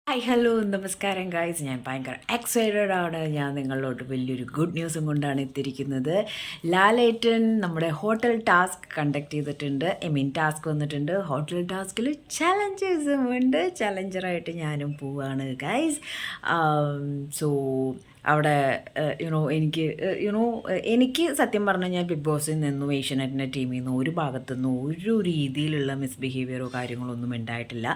Hi hello നമസ്കാരം guys. ഞാൻ ഭയങ്കര എക്സൈറ്റഡ് ആണ്. ഞാൻ നിങ്ങളോട് വലിയൊരു ഗുഡ് ന്യൂസും കൊണ്ടാണ് എത്തിയിരിക്കുന്നത്. ലാലേട്ടൻ നമ്മുടെ ഹോട്ടൽ ടാസ്ക് കണ്ടക്ട് ചെയ്തിട്ടുണ്ട്. ടാസ്ക് വന്നിട്ടുണ്ട്. ഹോട്ടൽ ടാസ്കിൽ ചലഞ്ചേഴ്സും ഉണ്ട്. ചലഞ്ചറായിട്ട് ഞാനും പോവാണ് ഗായ്സ്. സോ അവിടെ എനിക്ക് സത്യം പറഞ്ഞു കഴിഞ്ഞാൽ ബിഗ് ബോസിൽ നിന്നും ഏഷ്യാനെറ്റിൻ്റെ ടീമിൽ നിന്നും ഒരു ഭാഗത്തുനിന്നും ഒരു രീതിയിലുള്ള മിസ്ബിഹേവിയറോ കാര്യങ്ങളോ ഒന്നും ഉണ്ടായിട്ടില്ല.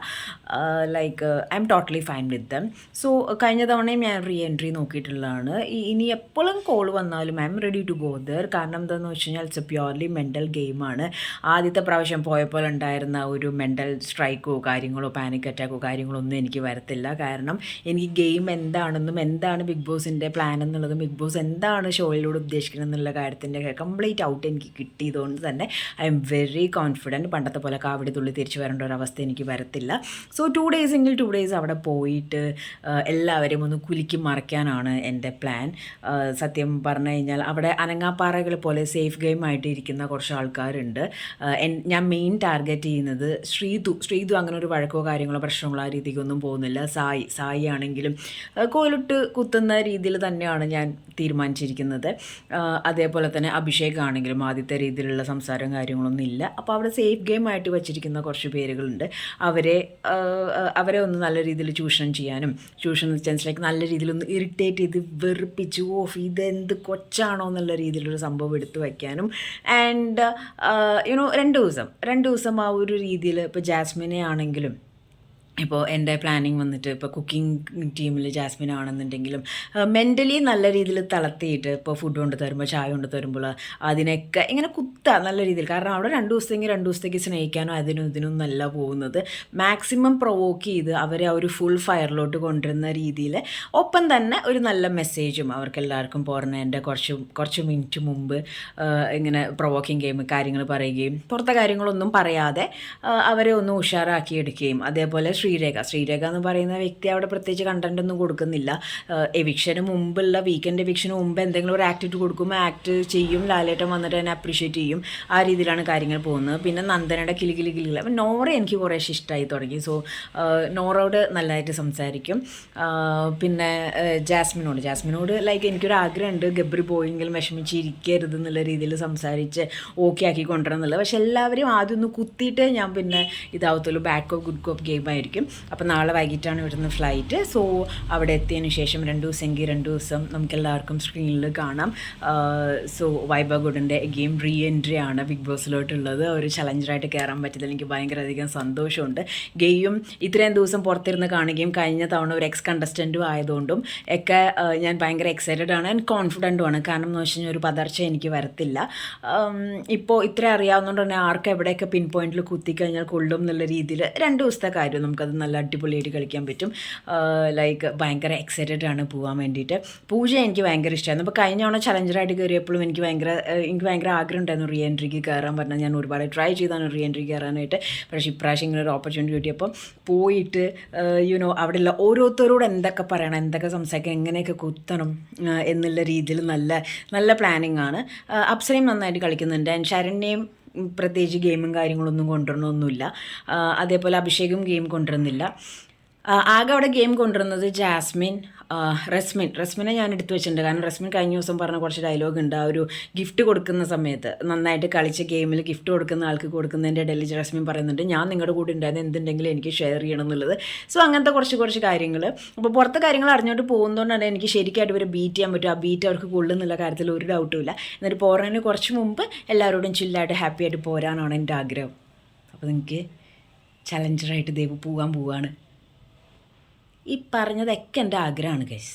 Like I am totally fine with dum. So കഴിഞ്ഞ തവണയും ഞാൻ റീ എൻട്രി നോക്കിയിട്ടുള്ളതാണ്. ഇനി എപ്പോഴും കോൾ വന്നാലും I am ready to go there. കാരണം എന്താണെന്ന് വെച്ച് കഴിഞ്ഞാൽ ഇറ്റ്സ് എ പ്യുവർലി മെൻ്റൽ ഗെയിമാണ്. ആദ്യത്തെ പ്രാവശ്യം പോയപ്പോൾ ഉണ്ടായിരുന്ന ഒരു മെൻ്റൽ സ്ട്രൈക്കോ കാര്യങ്ങളോ പാനിക് അറ്റാക്കോ കാര്യങ്ങളോ ഒന്നും എനിക്ക് വരത്തില്ല. കാരണം എനിക്ക് ഗെയിം എന്താണെന്നും എന്താണ് ബിഗ് ബോസിൻ്റെ പ്ലാൻ എന്നുള്ളതും ബിഗ് ബോസ് എന്താണ് ഷോയിലൂടെ ഉദ്ദേശിക്കുന്നത് എന്നുള്ള കാര്യത്തിൻ്റെ കംപ്ലീറ്റ് ഔട്ട് എനിക്ക് കിട്ടിയതുകൊണ്ട് തന്നെ ഐ എം വെരി കോൺഫിഡൻറ്റ്. പണ്ടത്തെ പോലെ കാവടി തുള്ളി തിരിച്ചു വരേണ്ട ഒരു അവസ്ഥ എനിക്ക് വരത്തില്ല. സോ 2 days എങ്കിൽ 2 days അവിടെ പോയിട്ട് എല്ലാവരെയും ഒന്ന് കുലുക്കി മറിക്കാനാണ് എൻ്റെ പ്ലാൻ. സത്യം പറഞ്ഞു കഴിഞ്ഞാൽ അവിടെ അനങ്ങാപ്പാറകൾ പോലെ സേഫ് ഗെയിം ആയിട്ട് ഇരിക്കുന്ന കുറച്ച് ആൾക്കാരുണ്ട്. ഞാൻ മെയിൻ ടാർഗറ്റ് ചെയ്യുന്നത് ശ്രീതു അങ്ങനെ ഒരു വഴക്കോ കാര്യങ്ങളോ പ്രശ്നങ്ങളോ ആ രീതിക്കൊന്നും പോകുന്നില്ല. സായി ആണെങ്കിലും കോലിട്ട് കുത്തുന്ന രീതിയിൽ തന്നെയാണ് ഞാൻ തീരുമാനിച്ചിരിക്കുന്നത്. അതേപോലെ തന്നെ അഭിഷേക് ആണെങ്കിലും ആദ്യത്തെ രീതിയിലുള്ള സംസാരവും കാര്യങ്ങളൊന്നും ഇല്ല. അപ്പോൾ അവിടെ സേഫ് ഗെയിം ആയിട്ട് വെച്ചിരിക്കുന്ന കുറച്ച് പേരുകളുണ്ട്. അവരെ ഒന്ന് നല്ല രീതിയിൽ ചൂഷണം ചെയ്യാനും സെൻസിലേക്ക് നല്ല രീതിയിലൊന്ന് ഇറിറ്റേറ്റ് ചെയ്ത് വെറുപ്പിച്ച് ഇതെന്ത് കൊച്ചാണോ എന്നുള്ള രീതിയിലൊരു സംഭവം എടുത്തു വയ്ക്കാനും ആൻഡ് 2 ദിവസം ആ ഒരു രീതിയിൽ ഇപ്പോൾ ജാസ്മിനെ ആണെങ്കിലും ഇപ്പോൾ എൻ്റെ പ്ലാനിങ് വന്നിട്ട് ഇപ്പോൾ കുക്കിംഗ് ടീമിൽ ജാസ്മിൻ ആണെന്നുണ്ടെങ്കിലും മെൻ്റലി നല്ല രീതിയിൽ തളർത്തിയിട്ട് ഇപ്പോൾ ഫുഡ് കൊണ്ട് തരുമ്പോൾ ചായ കൊണ്ട് തരുമ്പോൾ അതിനൊക്കെ ഇങ്ങനെ നല്ല രീതിയിൽ. കാരണം അവിടെ 2 ദിവസത്തേക്ക് സ്നേഹിക്കാനോ അതിനും ഇതിനും നല്ല പോകുന്നത്. മാക്സിമം പ്രൊവോക്ക് ചെയ്ത് അവരെ ആ ഒരു ഫുൾ ഫയറിലോട്ട് കൊണ്ടുവരുന്ന രീതിയിൽ ഒപ്പം തന്നെ ഒരു നല്ല മെസ്സേജും അവർക്കെല്ലാവർക്കും പോരണേൻ്റെ കുറച്ച് മിനിറ്റ് മുമ്പ് ഇങ്ങനെ പ്രൊവോക്കിംഗ് ഗെയിം കാര്യങ്ങൾ പറയുകയും പുറത്തെ കാര്യങ്ങളൊന്നും പറയാതെ അവരെ ഒന്ന് ഉഷാറാക്കി എടുക്കുകയും അതേപോലെ ശ്രീരേഖ എന്ന് പറയുന്ന വ്യക്തി അവിടെ പ്രത്യേകിച്ച് കണ്ടൻ്റ് ഒന്നും കൊടുക്കുന്നില്ല. എവിക്ഷന് മുമ്പുള്ള വീക്കെൻഡ് എവിക്ഷന് മുമ്പ് എന്തെങ്കിലും ഒരു ആക്ടിവിറ്റി കൊടുക്കുമ്പോൾ ആക്ട് ചെയ്യും. ലാലേട്ടൻ വന്നിട്ട് തന്നെ അപ്രീഷിയേറ്റ് ചെയ്യും. ആ രീതിയിലാണ് കാര്യങ്ങൾ പോകുന്നത്. പിന്നെ നന്ദനയുടെ കിളി അപ്പം നോറ എനിക്ക് കുറേ ഇഷ്ടമായി തുടങ്ങി. സോ നോറോട് നല്ലതായിട്ട് സംസാരിക്കും. പിന്നെ ജാസ്മിനോട് ലൈക്ക് എനിക്കൊരു ആഗ്രഹമുണ്ട് ഗബ്രി പോയെങ്കിലും വിഷമിച്ചിരിക്കരുത് എന്നുള്ള രീതിയിൽ സംസാരിച്ച് ഓക്കെ ആക്കി കൊണ്ടുവരണം എന്നുള്ളത്. പക്ഷെ എല്ലാവരും ആദ്യം ഒന്ന് കുത്തിയിട്ട് ഞാൻ പിന്നെ ഇതാവത്തുള്ളൂ. ബാഡ് കോപ്പ് ഗുഡ് കോപ്പ് ഗെയിം ആയിരിക്കും. അപ്പോൾ നാളെ വൈകിട്ടാണ് ഇവിടുന്ന് ഫ്ലൈറ്റ്. സോ അവിടെ എത്തിയതിന് ശേഷം 2 ദിവസം നമുക്കെല്ലാവർക്കും സ്ക്രീനിൽ കാണാം. സോ വൈബ ഗുഡിൻ്റെ ഗെയിം റീ എൻട്രി ആണ് ബിഗ് ബോസിലോട്ടുള്ളത്. ഒരു ചലഞ്ചറായിട്ട് കയറാൻ പറ്റിയതിൽ എനിക്ക് ഭയങ്കരധികം സന്തോഷമുണ്ട്. ഗെയിം ഇത്രയും ദിവസം പുറത്തിരുന്ന് കാണുകയും കഴിഞ്ഞ തവണ ഒരു എക്സ് കണ്ടസ്റ്റൻറ്റും ആയതുകൊണ്ടും ഒക്കെ ഞാൻ ഭയങ്കര എക്സൈറ്റഡ് ആണ് ആൻഡ് കോൺഫിഡൻറ്റുമാണ്. കാരണം എന്ന് വെച്ച് കഴിഞ്ഞാൽ ഒരു പതർച്ച എനിക്ക് വരത്തില്ല. ഇപ്പോൾ ഇത്ര അറിയാവുന്നതുകൊണ്ട് തന്നെ ആർക്ക് എവിടെയൊക്കെ പിൻ പോയിന്റിൽ കുത്തിക്കഴിഞ്ഞാൽ കൊള്ളും എന്നുള്ള രീതിയിൽ 2 ദിവസത്തെ കാര്യം നമുക്കത് നല്ല അടിപൊളിയായിട്ട് കളിക്കാൻ പറ്റും. ലൈക്ക് ഭയങ്കര എക്സൈറ്റഡ് ആണ് പോകാൻ വേണ്ടിയിട്ട്. പൂജ എനിക്ക് ഭയങ്കര ഇഷ്ടമായിരുന്നു. അപ്പോൾ കഴിഞ്ഞ തവണ ചലഞ്ചറായിട്ട് കയറിയപ്പോഴും എനിക്ക് ഭയങ്കര ആഗ്രഹം ഉണ്ടായിരുന്നു റീ എൻട്രിക്ക് കയറാൻ പറഞ്ഞാൽ. ഞാൻ ഒരുപാട് ട്രൈ ചെയ്താണ് റീ എൻട്രി കയറാനായിട്ട്. പക്ഷേ ഇപ്രാവശ്യം ഇങ്ങനെ ഒരു ഓപ്പർച്യൂണിറ്റി കിട്ടിയപ്പം പോയിട്ട് അവിടെയുള്ള ഓരോരുത്തരോട് എന്തൊക്കെ പറയണം, എന്തൊക്കെ സംസാരിക്കണം, എങ്ങനെയൊക്കെ കുത്തണം എന്നുള്ള രീതിയിൽ നല്ല പ്ലാനിങ് ആണ്. അപ്സരയും നന്നായിട്ട് കളിക്കുന്നുണ്ട്. ആൻഡ് ശരണ്യയും പ്രത്യേകിച്ച് ഗെയിമും കാര്യങ്ങളൊന്നും കൊണ്ടുവരണമൊന്നുമില്ല. അതേപോലെ അഭിഷേകും ഗെയിം കൊണ്ടുവരുന്നില്ല. ആകെ അവിടെ ഗെയിം കൊണ്ടുവരുന്നത് ജാസ്മിൻ, റസ്മിനെ ഞാൻ എടുത്തു വെച്ചിട്ടുണ്ട്. കാരണം റസ്മിൻ കഴിഞ്ഞ ദിവസം പറഞ്ഞ കുറച്ച് ഡയലോഗ് ഉണ്ട്. ആ ഒരു ഗിഫ്റ്റ് കൊടുക്കുന്ന സമയത്ത് നന്നായിട്ട് കളിച്ച ഗെയിമിൽ ഗിഫ്റ്റ് കൊടുക്കുന്ന ആൾക്ക് കൊടുക്കുന്നതിൻ്റെ ഇടയിൽ റസ്മിൻ പറയുന്നുണ്ട് ഞാൻ നിങ്ങളുടെ കൂടെ ഉണ്ടായിരുന്നു, എന്തുണ്ടെങ്കിലും എനിക്ക് ഷെയർ ചെയ്യണം എന്നുള്ളത്. സോ അങ്ങനത്തെ കുറച്ച് കാര്യങ്ങൾ. അപ്പോൾ പുറത്തെ കാര്യങ്ങൾ അറിഞ്ഞോട്ട് പോകുന്നതുകൊണ്ടാണ് എനിക്ക് ശരിക്കായിട്ട് ഇവരെ ബീറ്റ് ചെയ്യാൻ പറ്റും. ആ ബീറ്റ് അവർക്ക് കൊള്ളുന്നുള്ള കാര്യത്തിൽ ഒരു ഡൗട്ടും ഇല്ല. എന്നിട്ട് പോരാന് കുറച്ച് മുമ്പ് എല്ലാവരോടും ചില്ലായിട്ട് ഹാപ്പി ആയിട്ട് പോരാനാണ് എൻ്റെ ആഗ്രഹം. അപ്പോൾ നിങ്ങൾക്ക് ചലഞ്ചറായിട്ട് ദേവ് പോവാണ്. ഈ പറഞ്ഞതൊക്കെ എൻ്റെ ആഗ്രഹമാണ് ഗൈസ്,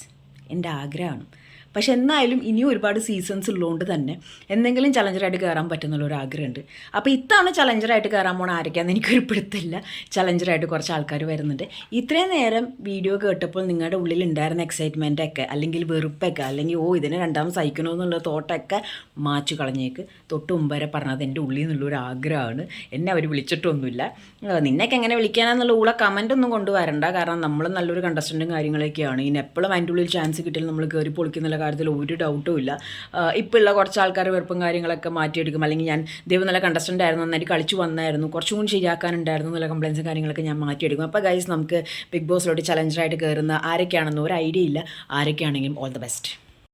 എൻ്റെ ആഗ്രഹമാണ്. പക്ഷെ എന്നായാലും ഇനിയും ഒരുപാട് സീസൺസ് ഉള്ളതുകൊണ്ട് തന്നെ എന്തെങ്കിലും ചലഞ്ചറായിട്ട് കയറാൻ പറ്റുന്നുള്ളൊരു ആഗ്രഹമുണ്ട്. അപ്പോൾ ഇത്തവണ ചലഞ്ചറായിട്ട് കയറാൻ പോകണം ആരൊക്കെയാണെന്ന് എനിക്കൊരു പിടുത്തില്ല. ചലഞ്ചറായിട്ട് കുറച്ച് ആൾക്കാർ വരുന്നുണ്ട്. ഇത്രയും നേരം വീഡിയോ കേട്ടപ്പോൾ നിങ്ങളുടെ ഉള്ളിൽ ഉണ്ടായിരുന്ന എക്സൈറ്റ്മെൻറ്റൊക്കെ അല്ലെങ്കിൽ വെറുപ്പൊക്കെ അല്ലെങ്കിൽ ഇതിനെ രണ്ടാമത് സഹിക്കണോ എന്നുള്ള തോട്ടൊക്കെ മാച്ചു കളഞ്ഞേക്ക്. തൊട്ട് മുമ്പ് വരെ പറഞ്ഞത് എൻ്റെ ഉള്ളിൽ നിന്നുള്ളൊരു ആഗ്രഹമാണ്. എന്നെ അവർ വിളിച്ചിട്ടൊന്നുമില്ല. നിന്നൊക്കെ എങ്ങനെ വിളിക്കാനാന്നുള്ള ഊള കമൻ്റ് ഒന്നും കൊണ്ടുവരണ്ട. കാരണം നമ്മൾ നല്ലൊരു കണ്ടസ്റ്റൻറ്റും കാര്യങ്ങളൊക്കെയാണ്. ഇനി എപ്പോഴും അതിൻ്റെ ഉള്ളിൽ ചാൻസ് കിട്ടിയാൽ നമ്മൾ കയറി പൊളിക്കുന്നുള്ള കാര്യത്തിൽ ഒരു ഡൗട്ടും ഇല്ല. ഇപ്പോൾ ഉള്ള കുറച്ച് ആൾക്കാർ വെറുപ്പും കാര്യങ്ങളൊക്കെ മാറ്റിയെടുക്കും, അല്ലെങ്കിൽ ഞാൻ ദൈവം നല്ല കണ്ടസ്റ്റൻ്റ് ആയിരുന്നു, നന്നായിട്ട് കളിച്ചു വന്നായിരുന്നു, കുറച്ചും കൂടി ശരിയാക്കാനുണ്ടായിരുന്നു എന്നുള്ള കംപ്ലയിൻസും കാര്യങ്ങളൊക്കെ ഞാൻ മാറ്റിയെടുക്കും. അപ്പോൾ ഗൈസ്, നമുക്ക് ബിഗ് ബോസിലോട്ട് ചലഞ്ചറായിട്ട് കയറുന്ന ആരൊക്കെയാണെന്ന് ഒരു ഐഡിയ ഇല്ല. ആരൊക്കെയാണെങ്കിലും ഓൾ ദ ബെസ്റ്റ്.